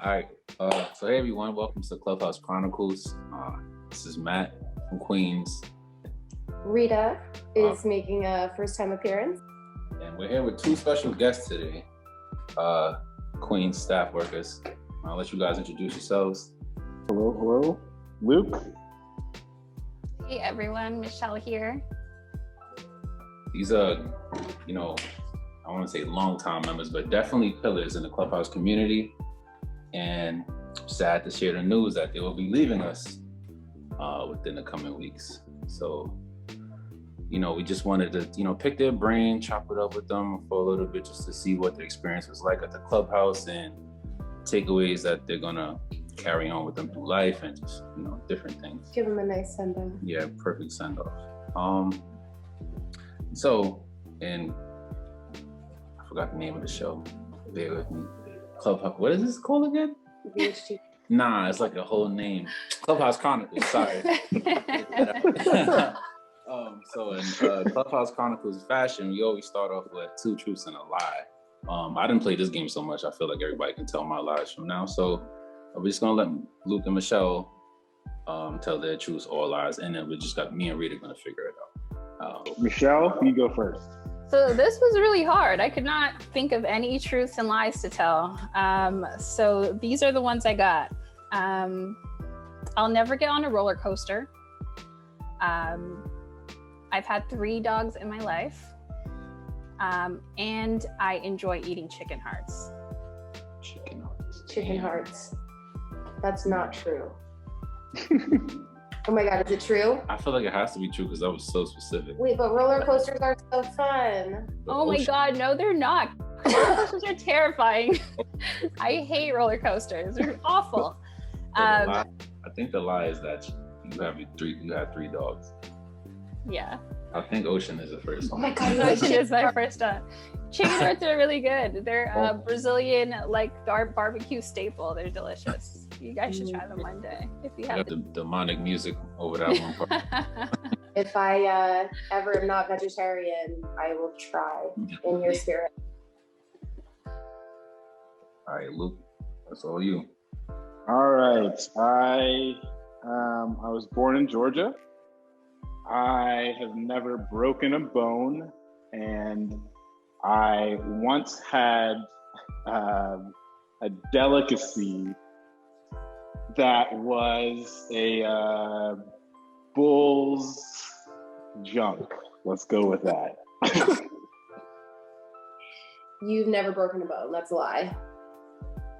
All right. So hey everyone, welcome to Clubhouse Chronicles. This is Matt from Queens. Rita is making a first-time appearance. And we're here with two special guests today, Queens staff workers. I'll let you guys introduce yourselves. Hello. Luke. Hey everyone, Michelle here. These are, I want to say long-time members, but definitely pillars in the Clubhouse community. And sad to share the news that they will be leaving us within the coming weeks. So, we just wanted to, pick their brain, chop it up with them for a little bit just to see what their experience was like at the Clubhouse and takeaways that they're gonna carry on with them through life and just, different things. Give them a nice send-off. Yeah, perfect send-off. And I forgot the name of the show. Bear with me. Clubhouse, what is this called again? VHT. Nah, it's like a whole name. Clubhouse Chronicles, sorry. So in Clubhouse Chronicles fashion, we always start off with two truths and a lie. I didn't play this game so much, I feel like everybody can tell my lies from now. So we're just gonna let Luke and Michelle tell their truths or lies, and then we just got me and Rita gonna figure it out. Michelle, you go first. So this was really hard. I could not think of any truths and lies to tell. So these are the ones I got. I'll never get on a roller coaster. I've had 3 dogs in my life. And I enjoy eating chicken hearts. Chicken hearts. That's not true. Oh my God, is it true? I feel like it has to be true because that was so specific. Wait, but roller coasters are so fun. Oh my God, no, they're not. Roller coasters are terrifying. I hate roller coasters. They're awful. I think the lie is that you had 3 dogs. Yeah. I think Ocean is the first one. Oh my God, Ocean is my first one. Chicken hearts are really good. They're Brazilian barbecue staple. They're delicious. You guys should try them one day if you have the demonic music over that one part. If I ever am not vegetarian, I will try in your spirit. All right, Luke, that's all you. All right. I was born in Georgia. I have never broken a bone, and I once had a delicacy that was a bull's junk. Let's go with that. You've never broken a bone. That's a lie.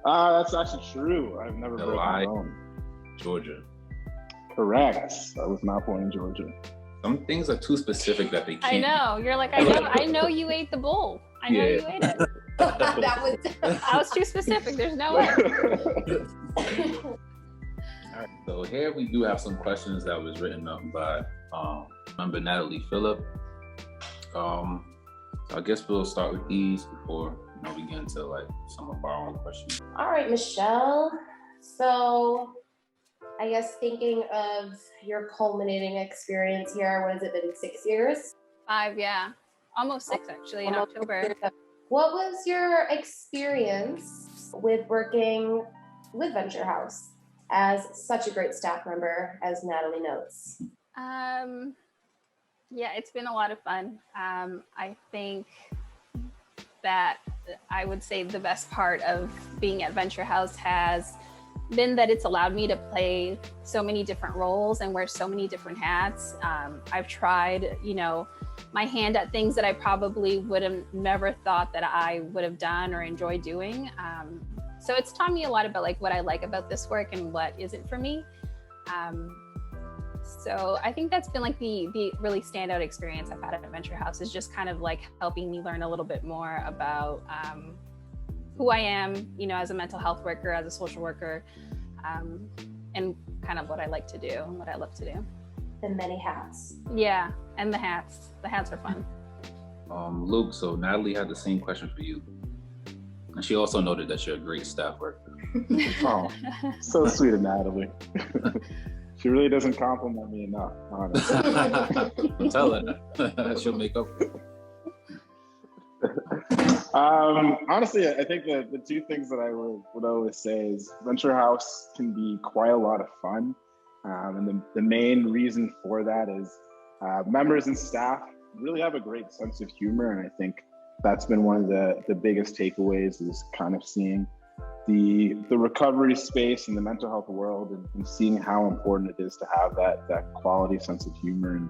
That's actually true. I've never broken a bone. Georgia. Correct. I was not born in Georgia. Some things are too specific that they can't. I know. You're like, I know you ate the bull. I know you ate it. That was too specific. There's no way. All right, so here we do have some questions that was written up by member Natalie Phillip. So I guess we'll start with these before we get into some of our own questions. All right, Michelle. So I guess thinking of your culminating experience here, what has it been, 6 years? 5, yeah. Almost 6 actually, in October. What was your experience with working with Venture House as such a great staff member, as Natalie notes? Yeah, it's been a lot of fun. I think that I would say the best part of being at Venture House has been that it's allowed me to play so many different roles and wear so many different hats. I've tried, my hand at things that I probably would have never thought that I would have done or enjoyed doing. So it's taught me a lot about what I like about this work and what isn't for me. So I think that's been the really standout experience I've had at Venture House, is just kind of helping me learn a little bit more about who I am, as a mental health worker, as a social worker, and kind of what I like to do and what I love to do. The many hats. Yeah, and the hats. The hats are fun. Luke, so Natalie had the same question for you. And she also noted that you're a great staff worker. Oh, so sweet of Natalie. She really doesn't compliment me enough, honestly. Tell her. She'll make up for it. Honestly, I think that the two things that I would always say is Venture House can be quite a lot of fun. And the main reason for that is members and staff really have a great sense of humor. And I think that's been one of the biggest takeaways, is kind of seeing the recovery space in the mental health world, and seeing how important it is to have that quality sense of humor,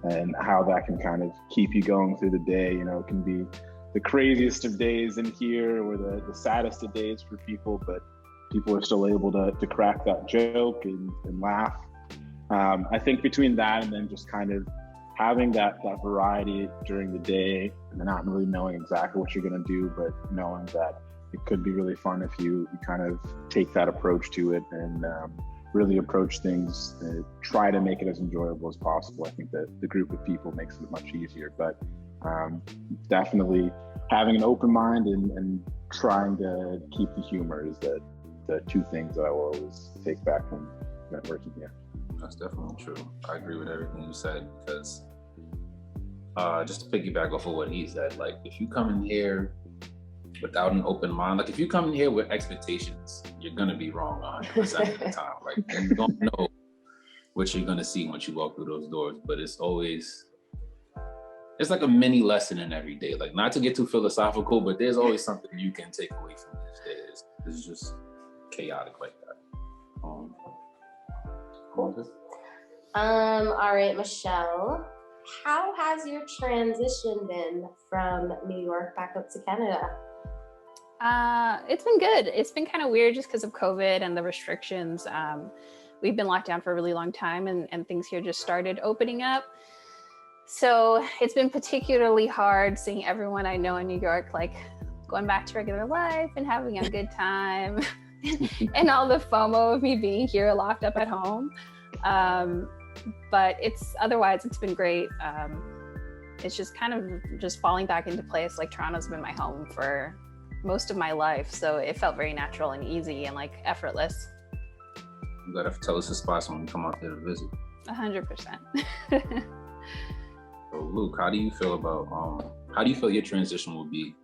and how that can kind of keep you going through the day. You know, it can be the craziest of days in here, or the saddest of days for people, but people are still able to crack that joke and laugh. I think between that and then just kind of having that variety during the day, and not really knowing exactly what you're going to do, but knowing that it could be really fun if you kind of take that approach to it, and really approach things, try to make it as enjoyable as possible. I think that the group of people makes it much easier, but definitely having an open mind and trying to keep the humor is the two things that I will always take back from networking here. That's definitely true. I agree with everything you said, because just to piggyback off of what he said, like if you come in here without an open mind, like if you come in here with expectations, you're gonna be wrong 100% of the time. Like, and you don't know what you're gonna see once you walk through those doors, but it's like a mini lesson in every day. Like, not to get too philosophical, but there's always something you can take away from each day. It's just chaotic like that. Cool. All right, Michelle, how has your transition been from New York back up to Canada? It's been good. It's been kind of weird just because of COVID and the restrictions. We've been locked down for a really long time, and things here just started opening up. So it's been particularly hard seeing everyone I know in New York, like going back to regular life and having a good time. And all the FOMO of me being here locked up at home. But otherwise it's been great. It's just kind of just falling back into place. Like, Toronto's been my home for most of my life. So it felt very natural and easy and like effortless. You gotta tell us the spots when we come out there to visit. 100%. So Luke, how do you feel your transition will be?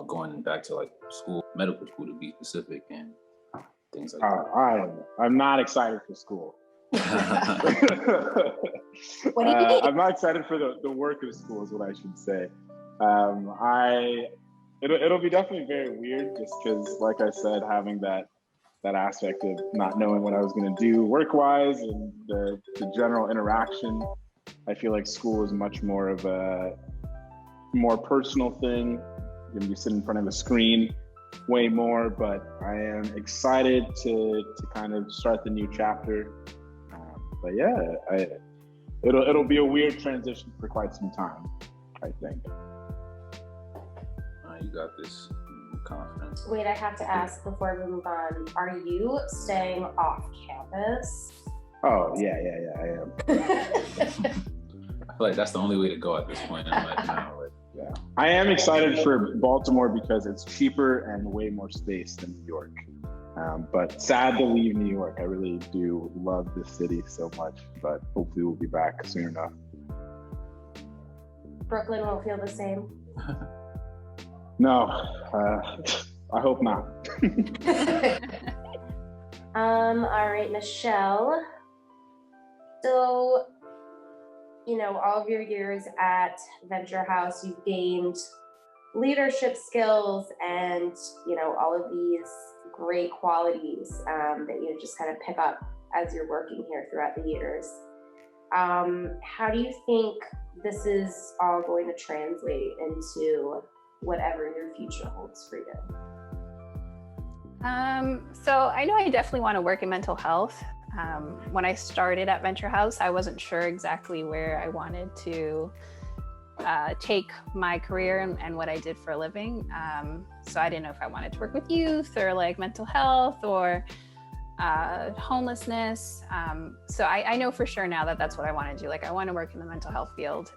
Going back to like school, medical school to be specific, and things like that. I'm not excited for school. What do you mean? I'm not excited for the work of school, is what I should say. It'll be definitely very weird, just because, like I said, having that aspect of not knowing what I was going to do work-wise, and the general interaction. I feel like school is much more of a more personal thing. You're gonna be sitting in front of a screen way more, but I am excited to kind of start the new chapter. But yeah, it'll be a weird transition for quite some time, I think. You got this. Confidence. Wait, I have to ask before we move on. Are you staying off campus? Oh yeah, I am. I feel like that's the only way to go at this point in life now. Yeah, I am excited for Baltimore because it's cheaper and way more space than New York. But sad to leave New York. I really do love this city so much, but hopefully we'll be back soon enough. Brooklyn won't feel the same. No, I hope not. All right, Michelle. So, all of your years at Venture House, you've gained leadership skills and, all of these great qualities that you just kind of pick up as you're working here throughout the years. How do you think this is all going to translate into whatever your future holds for you? So I know I definitely want to work in mental health. When I started at Venture House, I wasn't sure exactly where I wanted to take my career and what I did for a living. So I didn't know if I wanted to work with youth or like mental health or homelessness. So I know for sure now that that's what I want to do. Like, I want to work in the mental health field.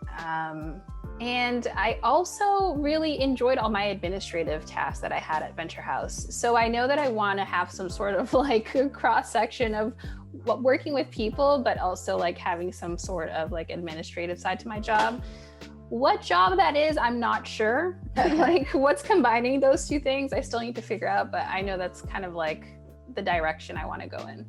And I also really enjoyed all my administrative tasks that I had at Venture House. So I know that I want to have some sort of like cross section of working with people, but also like having some sort of like administrative side to my job. What job that is, I'm not sure. Like what's combining those two things, I still need to figure out, but I know that's kind of like the direction I want to go in.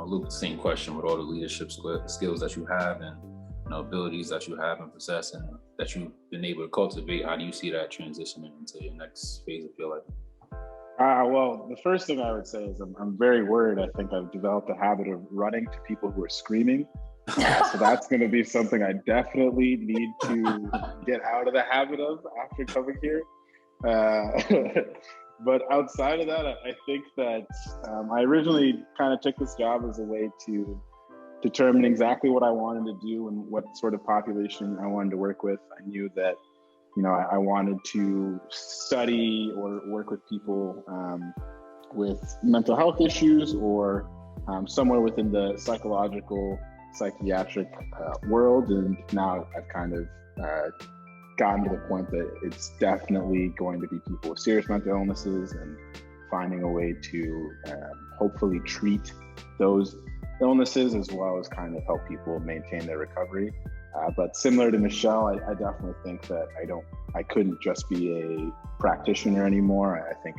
Luke, same question with all the leadership skills that you have and abilities that you have and possess and that you've been able to cultivate. How do you see that transitioning into your next phase of your life? Well, the first thing I would say is I'm very worried. I think I've developed a habit of running to people who are screaming. So that's going to be something I definitely need to get out of the habit of after coming here. But outside of that, I think that I originally kind of took this job as a way to determine exactly what I wanted to do and what sort of population I wanted to work with. I knew that, I wanted to study or work with people with mental health issues or somewhere within the psychiatric world. And now I've kind of gotten to the point that it's definitely going to be people with serious mental illnesses and finding a way to hopefully treat those illnesses as well as kind of help people maintain their recovery. But similar to Michelle, I definitely think that I couldn't just be a practitioner anymore. I think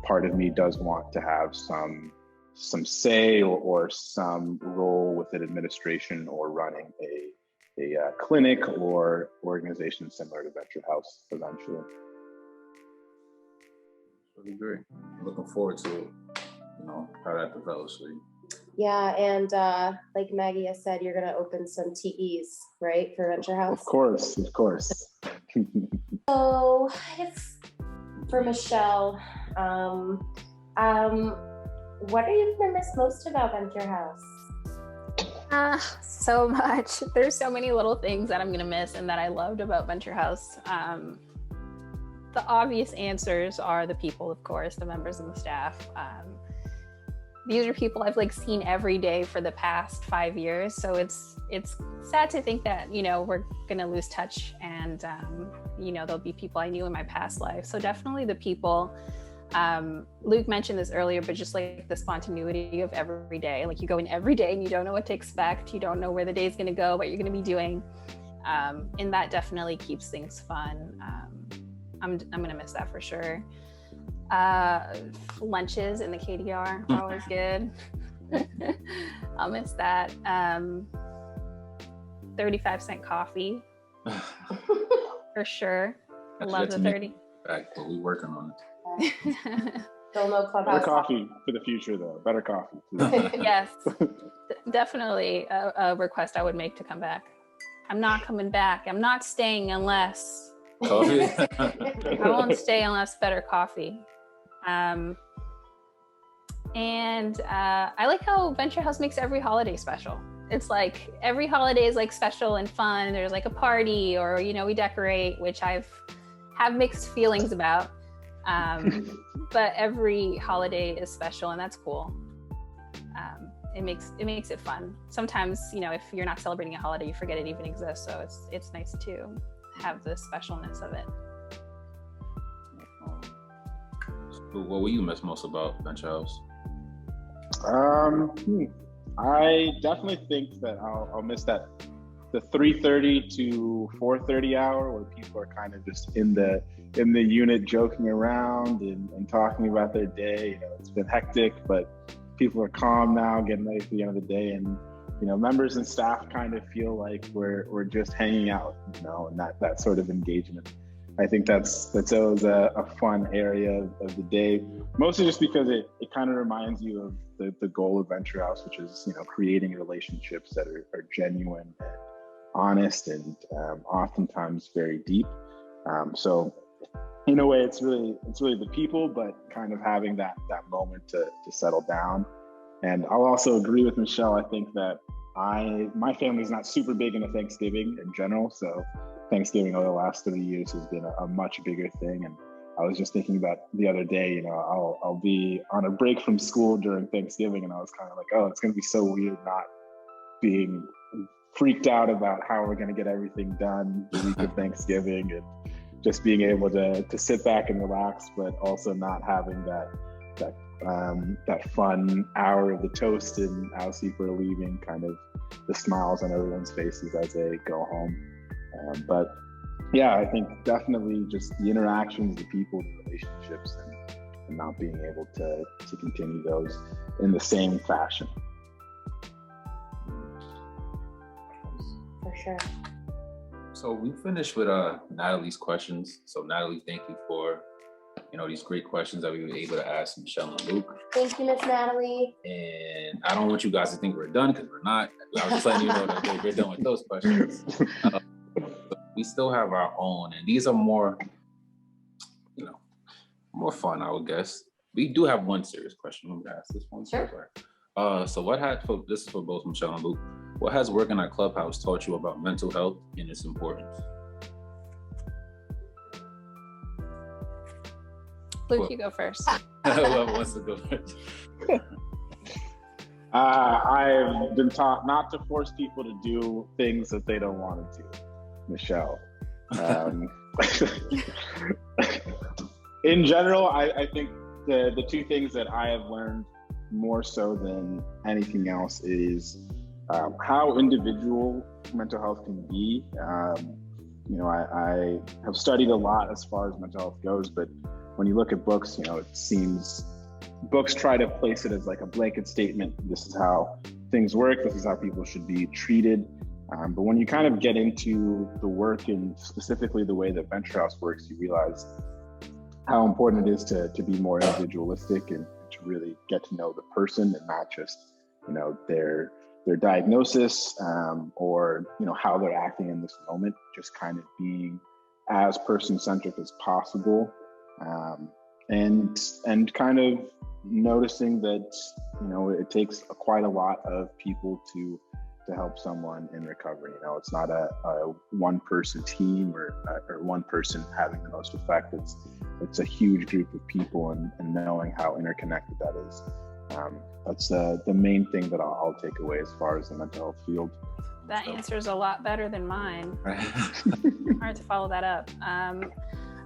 part of me does want to have some say or some role within administration or running a clinic or organization similar to Venture House eventually. Really great. I'm looking forward to how that develops for you. Yeah, and like Maggie has said, you're going to open some TEs, right, for Venture House? Of course. So, for Michelle, what are you going to miss most about Venture House? So much. There's so many little things that I'm going to miss and that I loved about Venture House. The obvious answers are the people, of course, the members and the staff. These are people I've seen every day for the past 5 years. So it's sad to think that, we're going to lose touch and, there'll be people I knew in my past life. So definitely the people. Luke mentioned this earlier, but just the spontaneity of every day. You go in every day and you don't know what to expect. You don't know where the day's going to go, what you're going to be doing. And that definitely keeps things fun. I'm going to miss that for sure. Lunches in the KDR are always good. I'll miss that. 35-cent coffee for sure. I love the 30. Back, but we're working on it. Still no Clubhouse. Better coffee for the future, though. Better coffee. Yes, definitely a request I would make to come back. I'm not coming back. I'm not staying unless coffee. I won't stay unless better coffee. And I like how Venture House makes every holiday special. It's every holiday is special and fun. There's a party or, we decorate, which have mixed feelings about. But every holiday is special and that's cool. It makes it fun. Sometimes, if you're not celebrating a holiday, you forget it even exists. So it's nice to have the specialness of it. What will you miss most about Venture House? I definitely think that I'll miss the 3:30 to 4:30 hour where people are kind of just in the unit joking around and talking about their day. It's been hectic, but people are calm now, getting ready for the end of the day, and members and staff kind of feel like we're just hanging out, and that sort of engagement. I think that's always a fun area of the day, mostly just because it kind of reminds you of the goal of Venture House, which is creating relationships that are genuine and honest and oftentimes very deep. So in a way, it's really the people, but kind of having that moment to settle down. And I'll also agree with Michelle. I think that my family's not super big into Thanksgiving in general, so Thanksgiving over the last 3 years has been a much bigger thing. And I was just thinking about the other day, I'll be on a break from school during Thanksgiving, and I was kind of oh, it's going to be so weird not being freaked out about how we're going to get everything done the week of Thanksgiving, and just being able to sit back and relax, but also not having that that fun hour of the toast and as people are leaving, kind of the smiles on everyone's faces as they go home. But yeah, I think definitely just the interactions, the people, the relationships, and not being able to continue those in the same fashion. For sure. So we finished with Natalie's questions. So Natalie, thank you for these great questions that we were able to ask Michelle and Luke. Thank you, Miss Natalie. And I don't want you guys to think we're done, because we're not. I was just letting you know that we're done with those questions. We still have our own, and these are more fun, I would guess. We do have one serious question. Let me ask this one. Sure. So this is for both Michelle and Luke. What has working at Clubhouse taught you about mental health and its importance? Luke, you go first. Whoever wants to go first. I've been taught not to force people to do things that they don't want to do. Michelle. In general, I think the two things that I have learned more so than anything else is how individual mental health can be. I have studied a lot as far as mental health goes, but when you look at books, it seems books try to place it as like a blanket statement. This is how things work. This is how people should be treated. But when you kind of get into the work and specifically the way that Venture House works, you realize how important it is to be more individualistic and to really get to know the person and not just, their diagnosis or, how they're acting in this moment, just kind of being as person-centric as possible. And kind of noticing that, it takes quite a lot of people to help someone in recovery. It's not a one-person team or one person having the most effect. It's a huge group of people, and knowing how interconnected that is. That's the main thing that I'll take away as far as the mental health field. That answer is a lot better than mine. Hard to follow that up.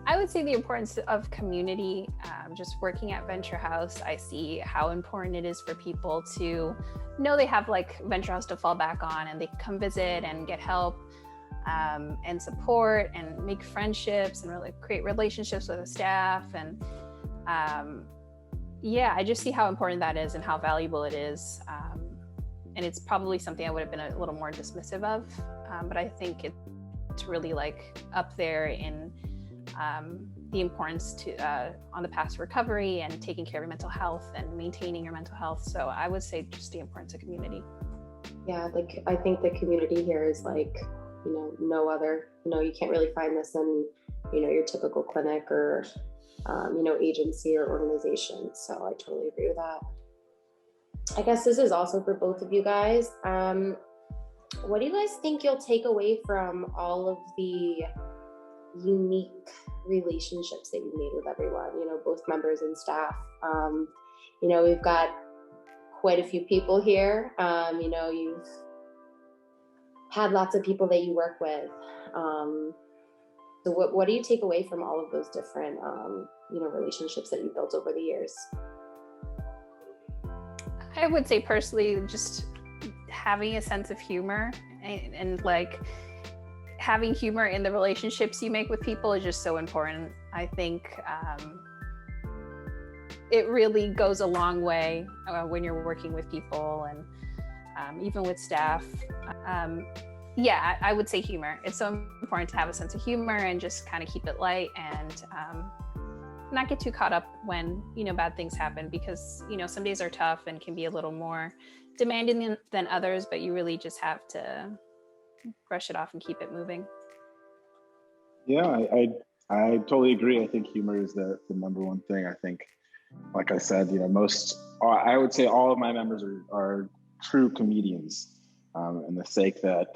I would say the importance of community. Just working at Venture House, I see how important it is for people to know they have Venture House to fall back on, and they come visit and get help and support and make friendships and really create relationships with the staff. And I just see how important that is and how valuable it is. And it's probably something I would have been a little more dismissive of, but I think it's really up there in the importance to on the path to recovery and taking care of your mental health and maintaining your mental health. So I would say just the importance of community. Yeah, I think the community here is no other. You can't really find this in your typical clinic or agency or organization. So I totally agree with that. I guess this is also for both of you guys. What do you guys think you'll take away from all of the unique relationships that you made with everyone, both members and staff? We've got quite a few people here. You've had lots of people that you work with. So what do you take away from all of those different, relationships that you built over the years? I would say personally, just having a sense of humor and having humor in the relationships you make with people is just so important. I think it really goes a long way when you're working with people and even with staff. I would say humor. It's so important to have a sense of humor and just kind of keep it light and not get too caught up when, bad things happen, because, some days are tough and can be a little more demanding than others, but you really just have to brush it off and keep it moving. Yeah, I totally agree. I think humor is the number one thing. I think, like I said, I would say all of my members are true comedians, in the sake that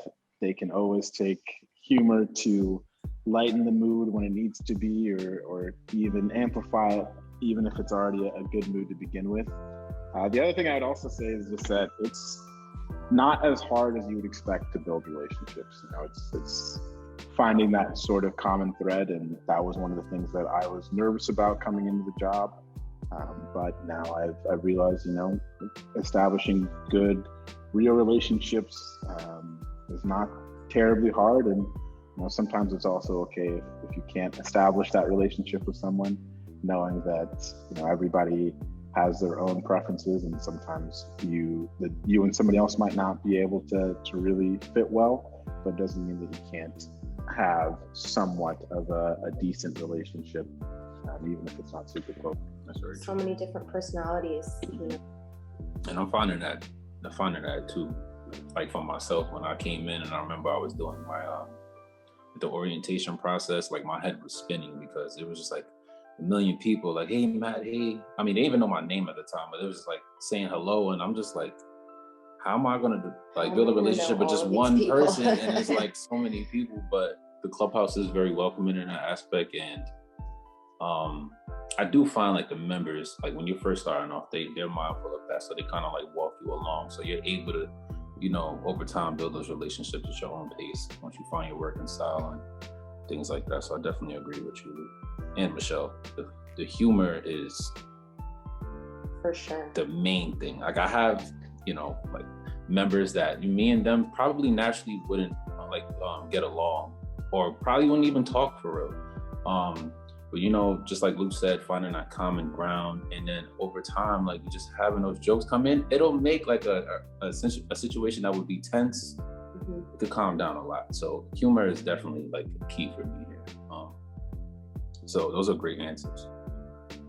they can always take humor to lighten the mood when it needs to be, or even amplify it, even if it's already a good mood to begin with. The other thing I would also say is just that it's not as hard as you would expect to build relationships. It's finding that sort of common thread, and that was one of the things that I was nervous about coming into the job. But now I've realized, establishing good, real relationships is not terribly hard. And sometimes it's also okay if you can't establish that relationship with someone, knowing that everybody has their own preferences, and sometimes you and somebody else might not be able to really fit well, but it doesn't mean that you can't have somewhat of a decent relationship, even if it's not super close. That's very So true. many different personalities. And I'm finding that too. Like for myself, when I came in, and I remember I was doing my the orientation process, like my head was spinning because it was just like a million people, like, hey Matt, hey. I mean, they didn't even know my name at the time, but it was just like saying hello, and I'm just like, how am I gonna build a relationship with just one person? And it's like so many people. But the Clubhouse is very welcoming in that aspect, and I do find like the members, like when you're first starting off, they're mindful of that, so they kind of like walk you along, so you're able to, over time build those relationships at your own pace once you find your working style and things like that. So I definitely agree with you and Michelle. The humor is For sure. the main thing. Like I have, like members that me and them probably naturally wouldn't get along, or probably wouldn't even talk for real. But just like Luke said, finding that common ground, and then over time, like just having those jokes come in, it'll make like a situation that would be tense to calm down a lot. So humor is definitely like key for me here. So those are great answers.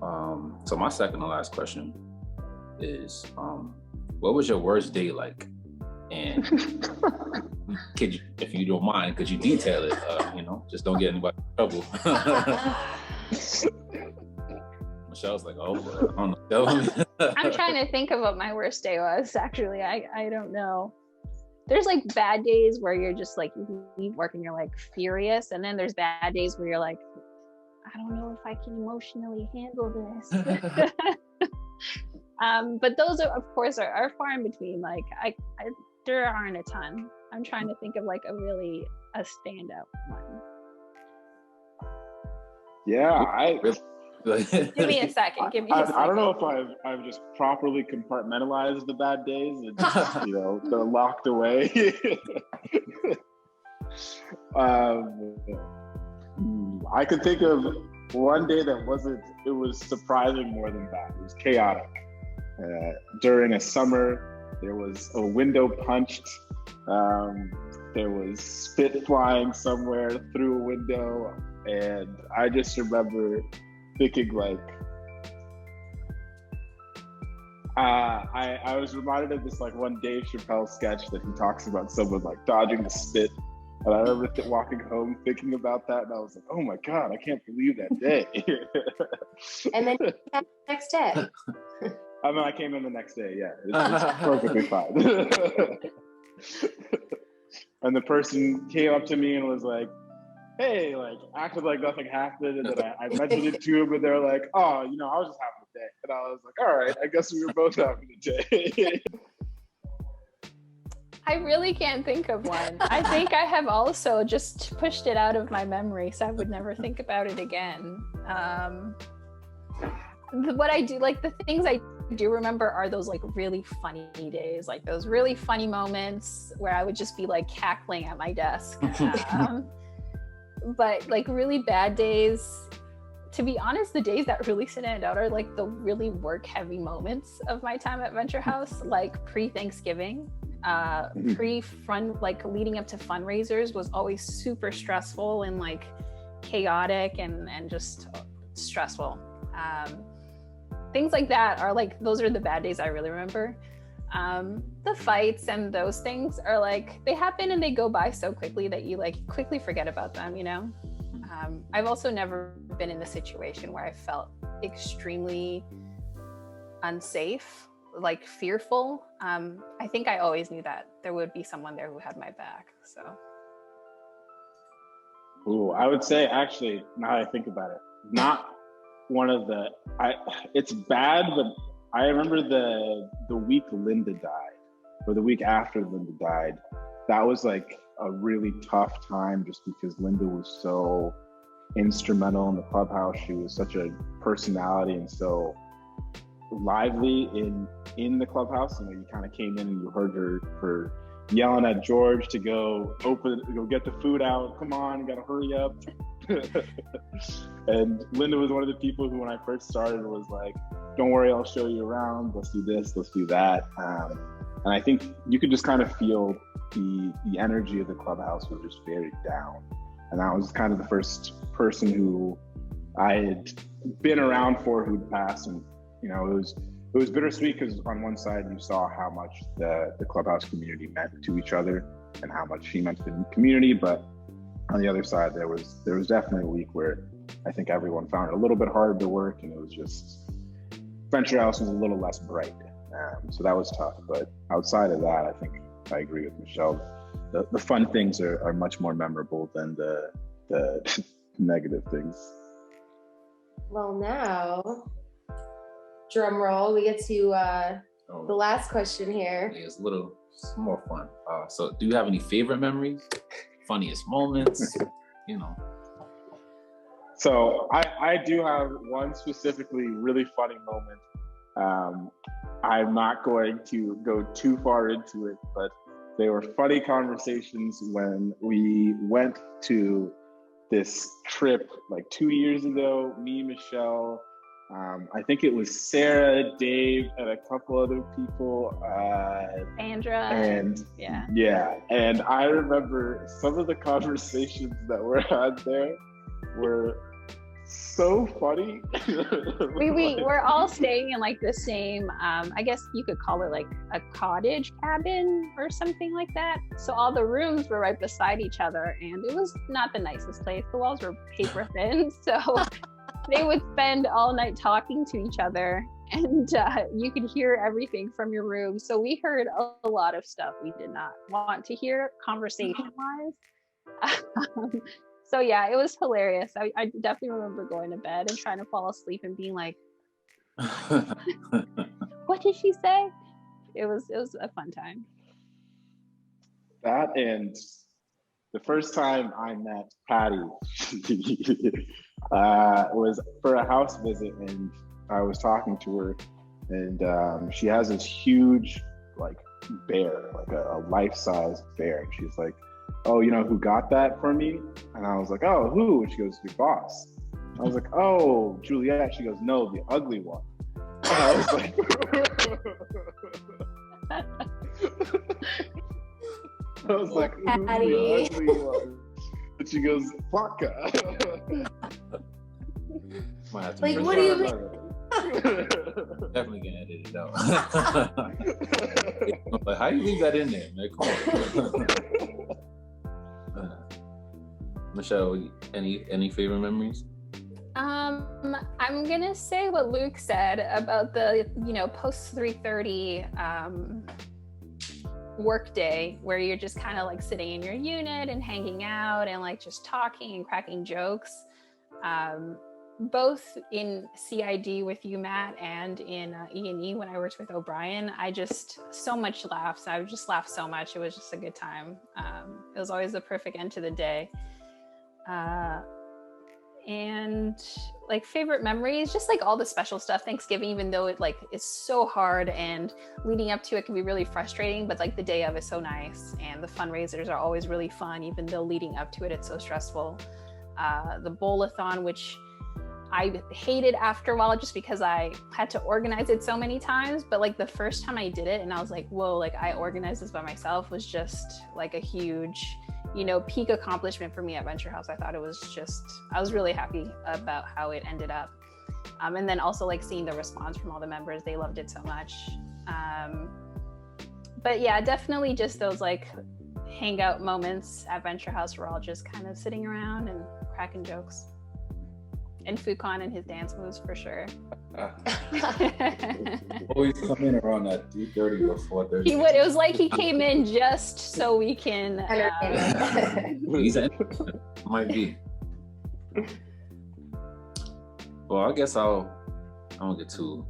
So my second to last question is, what was your worst day like? And could you, if you don't mind, could you detail it? Just don't get anybody in trouble. Michelle's like, oh, I don't know. I'm trying to think of what my worst day was. Actually, I don't know. There's like bad days where you're just like, you leave work and you're like furious, and then there's bad days where you're like, I don't know if I can emotionally handle this. But those are, of course, are far in between. Like I there aren't a ton. I'm trying to think of like a standout one. Yeah, Give me a second. I don't know if I've just properly compartmentalized the bad days and just, they're locked away. I could think of one day that it was surprising more than that. It was chaotic. During a summer, there was a window punched. There was spit flying somewhere through a window. And I just remember thinking like, I was reminded of this like one Dave Chappelle sketch that he talks about someone like dodging the spit. And I remember walking home thinking about that, and I was like, oh my God, I can't believe that day. And then the next day. I came in the next day, yeah. It's perfectly fine. And the person came up to me and was like, hey, like acted like nothing happened, and then I mentioned it to him, and they're like, oh, I was just having a day. And I was like, all right, I guess we were both having a day. I really can't think of one. I think I have also just pushed it out of my memory, so I would never think about it again. What I do, like the things I do remember are those like really funny days, like those really funny moments where I would just be like cackling at my desk. But like really bad days, to be honest, the days that really stand out are like the really work heavy moments of my time at Venture House, like pre-Thanksgiving. Pre-fund, like leading up to fundraisers was always super stressful and like chaotic and just stressful. Things like that are like, those are the bad days I really remember. The fights and those things are like, they happen and they go by so quickly that you like quickly forget about them, I've also never been in the situation where I felt extremely unsafe, like fearful. I think I always knew that there would be someone there who had my back. So. Ooh, I would say actually, now that I think about it, not one of the, it's bad, but I remember the week Linda died, or the week after Linda died, that was like a really tough time just because Linda was so instrumental in the Clubhouse. She was such a personality and so lively in the clubhouse. You know, you kind of came in and you heard her yelling at George to go get the food out. Come on, you gotta hurry up. And Linda was one of the people who, when I first started, was like, don't worry, I'll show you around. Let's do this, let's do that. And I think you could just kind of feel the energy of the clubhouse was just very down. And I was kind of the first person who I had been around for who'd passed. And, you know, it was bittersweet because on one side you saw how much the clubhouse community meant to each other and how much she meant to the community. But on the other side, there was definitely a week where I think everyone found it a little bit hard to work, and it was just, Venture House was a little less bright. So that was tough. But outside of that, I think I agree with Michelle. The fun things are much more memorable than the negative things. Well, now, drum roll, we get to the last question here. Yeah, it's more fun. So do you have any favorite memories? Funniest moments? You know. So I do have one specifically really funny moment. I'm not going to go too far into it, but they were funny conversations when we went to this trip like 2 years ago, me, Michelle, I think it was Sarah, Dave, and a couple other people. Andra. And yeah. And I remember some of the conversations that were had there were so funny. We're all staying in like the same, I guess you could call it like a cottage cabin or something like that. So all the rooms were right beside each other, and it was not the nicest place. The walls were paper thin, so they would spend all night talking to each other, and you could hear everything from your room. So we heard a lot of stuff we did not want to hear conversation-wise. So yeah, it was hilarious. I definitely remember going to bed and trying to fall asleep and being like, what did she say? It was a fun time. That, and the first time I met Patty was for a house visit, and I was talking to her, and she has this huge like bear, like a life-size bear, and she's like, oh, you know who got that for me? And I was like, oh, who? And she goes, your boss. I was like, oh, Juliet. She goes, no, the ugly one. And I was like, who's the ugly one? And she goes, Vodka. Like, what do you mean? Definitely gonna edit it out. But how do you leave that in there, man? Come on. Michelle, any favorite memories? I'm gonna say what Luke said about the post 3:30 work day, where you're just kind of like sitting in your unit and hanging out and like just talking and cracking jokes. Both in CID with you, Matt, and in E&E when I worked with O'Brien, I just so much laughs. I would just laugh so much. It was just a good time. It was always the perfect end to the day. And like favorite memories, just like all the special stuff. Thanksgiving, even though it like is so hard and leading up to it can be really frustrating, but like the day of is so nice, and the fundraisers are always really fun, even though leading up to it it's so stressful. The bowl-a-thon, which I hated after a while just because I had to organize it so many times, but like the first time I did it and I was like, whoa, like I organized this by myself, was just like a huge, peak accomplishment for me at Venture House. I thought it was I was really happy about how it ended up. And then also like seeing the response from all the members, they loved it so much. But yeah, definitely just those like hangout moments at Venture House. We're all just kind of sitting around and cracking jokes. And Fukan and his dance moves for sure. Always come in around that 3:30 or 4:30. It was like he came in just so we can. He's might be. Well, I guess I won't get too,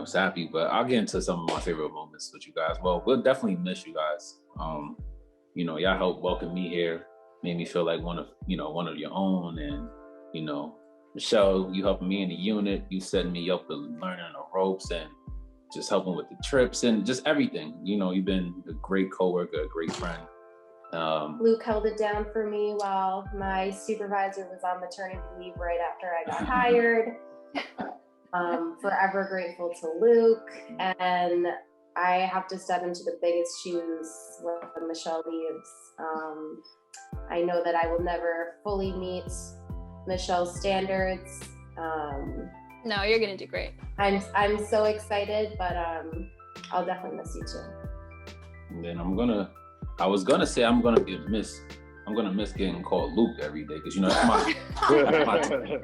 sappy, but I'll get into some of my favorite moments with you guys. Well, we'll definitely miss you guys. Y'all helped welcome me here, made me feel like one of your own, and Michelle, you helping me in the unit. You setting me up to learning the ropes and just helping with the trips and just everything. You know, you've been a great coworker, a great friend. Luke held it down for me while my supervisor was on maternity leave right after I got hired. Forever grateful to Luke. And I have to step into the biggest shoes when Michelle leaves. I know that I will never fully meet Michelle's standards. No, you're gonna do great. I'm so excited, but I'll definitely miss you too. And then I was gonna say I'm gonna miss getting called Luke every day because, you know, that's my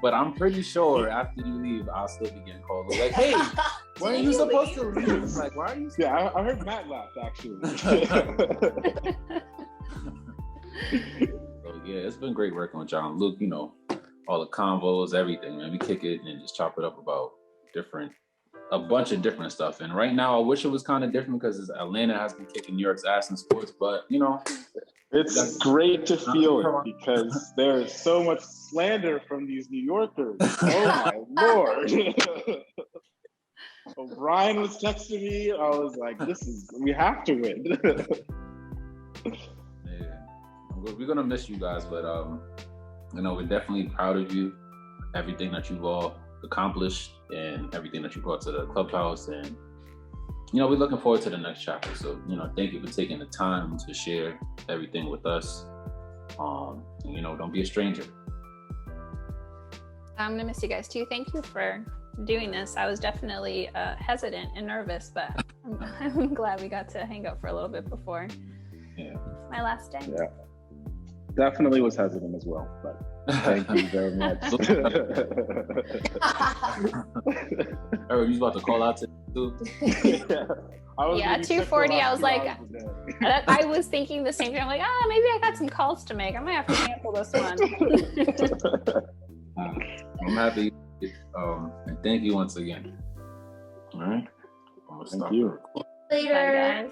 but I'm pretty sure after you leave, I'll still be getting called Luke. Like, hey, when are you supposed to leave? Like, why are you? Yeah, I heard Matt laugh actually. So yeah, it's been great working with John Luke. You know, all the convos, everything, man. We kick it and just chop it up about a bunch of different stuff. And right now, I wish it was kind of different because Atlanta has been kicking New York's ass in sports. But, you know, it's great to feel it because there's so much slander from these New Yorkers. Oh my Lord. O'Brien was texting me. I was like, we have to win. Yeah. We're going to miss you guys, but, you know, we're definitely proud of you, everything that you've all accomplished and everything that you brought to the clubhouse. And, you know, we're looking forward to the next chapter. So, you know, thank you for taking the time to share everything with us. And, you know, don't be a stranger. I'm gonna miss you guys too. Thank you for doing this. I was definitely hesitant and nervous, but I'm glad we got to hang out for a little bit before my last day. Yeah, definitely was hesitant as well, but thank you very much. Oh, you about to call out to too? Yeah, 2:40. I was like, I was thinking the same thing. I'm like, maybe I got some calls to make. I might have to cancel this one. I'm happy. And thank you once again. All right. Thank you. Later. Bye, guys.